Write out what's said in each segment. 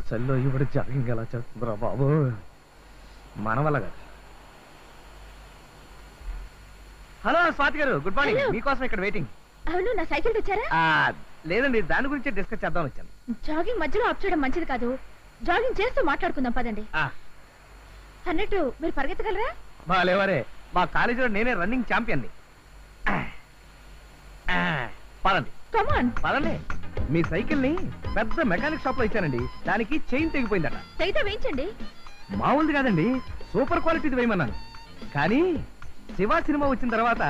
చల్లో ఇప్పుడు జాగింగ్ ఎలా చేస్తుందిరా బాబు, మన వల్ల కాదు. హలో స్వాతి గారు, గుడ్ మార్నింగ్. మీకోసం ఇక్కడ వెయిటింగ్. అవును, నా సైకిల్ తెచ్చారా? లేదండి, దాని గురించి డిస్కస్ చేద్దాం వచ్చాను. జాగింగ్ మధ్యలో ఆఫ్ చేయడం మంచిది కాదు. జాగింగ్ చేస్తూ మాట్లాడుకుందాం పదండి. అన్నట్టు మీరు పరిగెత్తగలరా? బాలేవరే, మా కాలేజీలో నేనే రన్నింగ్ ఛాంపియన్ని. పదండి పదండి. మీ సైకిల్ ని పెద్ద మెకానిక్ షాప్ లో ఇచ్చానండి, దానికి చైన్ తెగిపోయిందట. అయితే వేయించండి. మామూలుది కాదండి, సూపర్ క్వాలిటీది వేయమన్నాను. కానీ శివ సినిమా వచ్చిన తర్వాత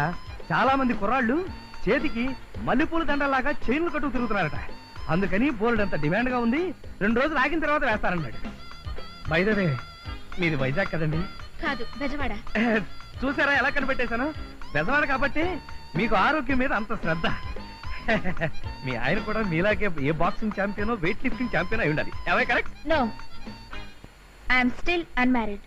చాలా మంది కుర్రాళ్ళు చేతికి మల్లెపూల దండలాగా చైన్లు కట్టుకు తిరుగుతున్నారట. అందుకని బోల్డ్ అంత డిమాండ్ గా ఉంది. 2 రోజులు ఆగిన తర్వాత వేస్తారన్నాడు. బై ద వే, మీది వైజాగ్ కదండి? కాదు, బెజవాడ. చూసారా ఎలా కనిపెట్టేశాను? బెజవాడ కాబట్టి మీకు ఆరోగ్యం మీద అంత శ్రద్ధ. మీ ఆయన కూడా మీలాగే ఏ boxing champion, weight lifting champion అయి ఉండాలి. ఎవై correct? No, I'm still unmarried.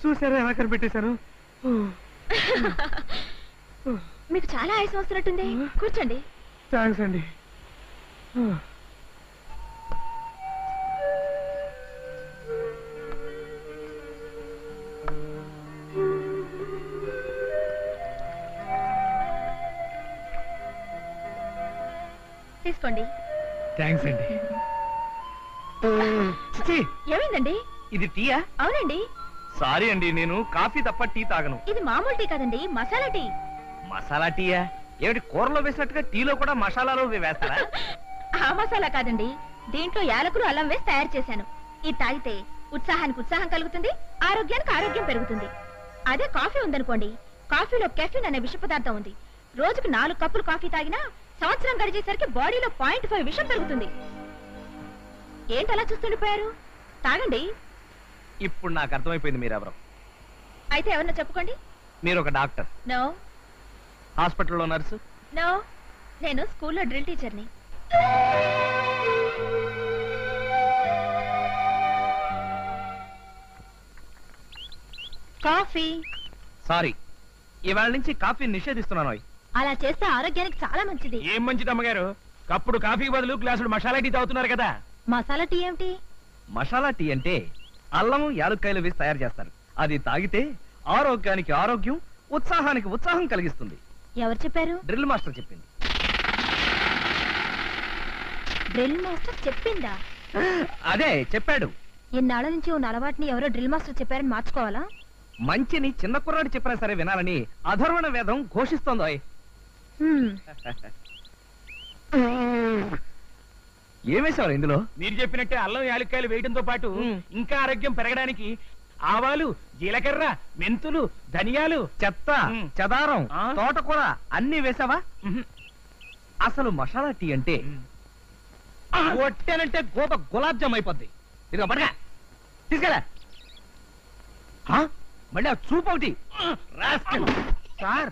చూసారా ఎలా కనిపెట్టేశాను? మీకు చాలా ఆయాసం వస్తున్నట్టుంది, కూర్చోండి. థ్యాంక్స్ అండి. తీసుకోండి. థ్యాంక్స్ అండి. ఏమైందండి? ఇది టీయా? అవునండి. సారీ అండి, నేను కాఫీ తప్ప టీ తాగను. ఇది మామూలు టీ కాదండి, మసాలా టీ. మసాలా టీయా? ఏమిటి, కూరలో వేసినట్టుగా టీలో కూడా మసాలాలో వేస్తారా? ఆ మసాలా కాదండి, దీంట్లో యాలకులు, అల్లం వేసి తయారు చేశాను. ఇది తాగితే ఉత్సాహానికి ఉత్సాహం కలుగుతుంది, ఆరోగ్యానికి ఆరోగ్యం పెరుగుతుంది. అదే కాఫీ ఉందనుకోండి, కాఫీలో కెఫిన్ అనే విష పదార్థం ఉంది. రోజుకు 4 కప్పులు కాఫీ తాగినా సంవత్సరం గడిచేసరికి బాడీలో 0.5 విషం పెరుగుతుంది. ఏంటలా చూస్తుండిపోయారు? తాగండి. ఇప్పుడు నాకు అర్థమైపోయింది మీరెవరు. అయితే ఎవరన్నా చెప్పుకోండి. మీరు ఒక డాక్టర్? నో. హాస్పిటల్లో నర్సు? నో, నేను స్కూల్లో డ్రిల్ టీచర్ని. కాఫీ. సారీ, ఇవాళ నుంచి కాఫీ నిషేధిస్తున్నాను. అలా చేస్తే ఆరోగ్యానికి చాలా మంచిది. ఏం మంచిది అమ్మగారు, కప్పుడు కాఫీ బదులు గ్లాసుడు మసాలా టీ తాగుతున్నారు కదా. మసాలా టీ ఏమిటి? మసాలా టీ అంటే అల్లం, యాలుక్కాయలు వేసి తయారు చేస్తారు. అది తాగితే ఆరోగ్యానికి ఆరోగ్యం, ఉత్సాహానికి ఉత్సాహం కలిగిస్తుంది. ఎవరు చెప్పారు? డ్రిల్ మాస్టర్ చెప్పింది. డ్రిల్ మాస్టర్ చెప్పిందా? అదే చెప్పాడు. ఇన్నాళ్ళ నుంచి ఉన్న అలవాటుని ఎవరో డ్రిల్ మాస్టర్ చెప్పారని మార్చుకోవాలా? మంచిని చిన్న కుర్రాడు చెప్పినా సరే వినాలని అధర్వణ వేదం ఘోషిస్తోందో. ఏమేశారు ఇందులో? మీరు చెప్పినట్టే అల్లం, యాలక్కాయలు వేయడంతో పాటు ఇంకా ఆరోగ్యం పెరగడానికి ఆవాలు, జీలకర్ర, మెంతులు, ధనియాలు, చెత్త, చెదారం, తోటకూర అన్ని వేసావా? అసలు మసాలా టీ అంటే కొట్టానంటే గోప గులాబ్ జామ్ అయిపోద్ది. ఇదిగో పడగా తీసుకెళ్ళా. మళ్ళీ ఆ చూపు ఒకటి. సార్,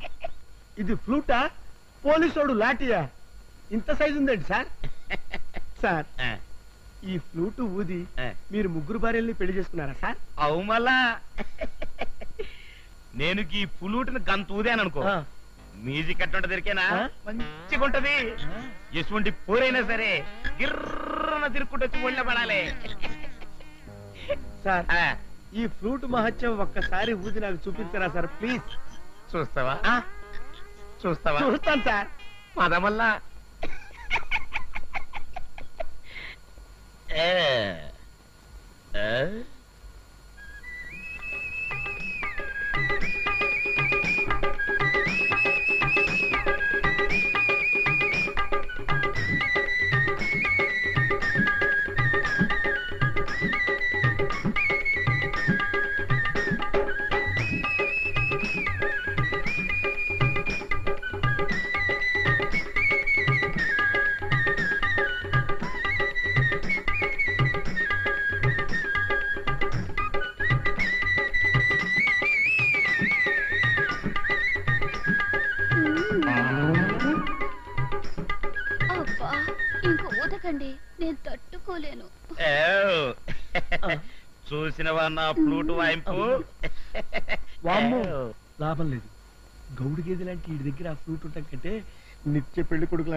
ఇది ఫ్లూటా, పోలీసోడు లాఠీయా? ఇంత సైజు ఉందండి సార్. సార్, ఈ ఫ్లూటు ఊది మీరు 3 భార్యల్ని పెళ్లి చేసుకున్నారా సార్? అవు మళ్ళా నేను ఈ పులూటిని గంత ఊదాను అనుకో, మ్యూజిక్ ఎట్టుంట దొరికేనా మంచిగా ఉంటది. ఎటువంటి పోరైనా సరే గిర్రన తిరుక్కుంటూ వచ్చి ఒళ్ళ పడాలి. సార్, ఈ ఫ్లూట్ మహత్యం ఒక్కసారి ఊది నాకు చూపించరా సార్, ప్లీజ్? చూస్తావా? చూస్తావా? చూస్తాను సార్. పదమల్లా బాధకండి నేను తట్టుకోలేను. చూసినవా నా ఫ్లూట్ వాయింపు? వామ్మో, లాభం లేదు. గౌడు గేదె లాంటి వీడి దగ్గర ఆ ఫ్లూట్ ఉంటాం కంటే నిత్య పెళ్లి కొడుకు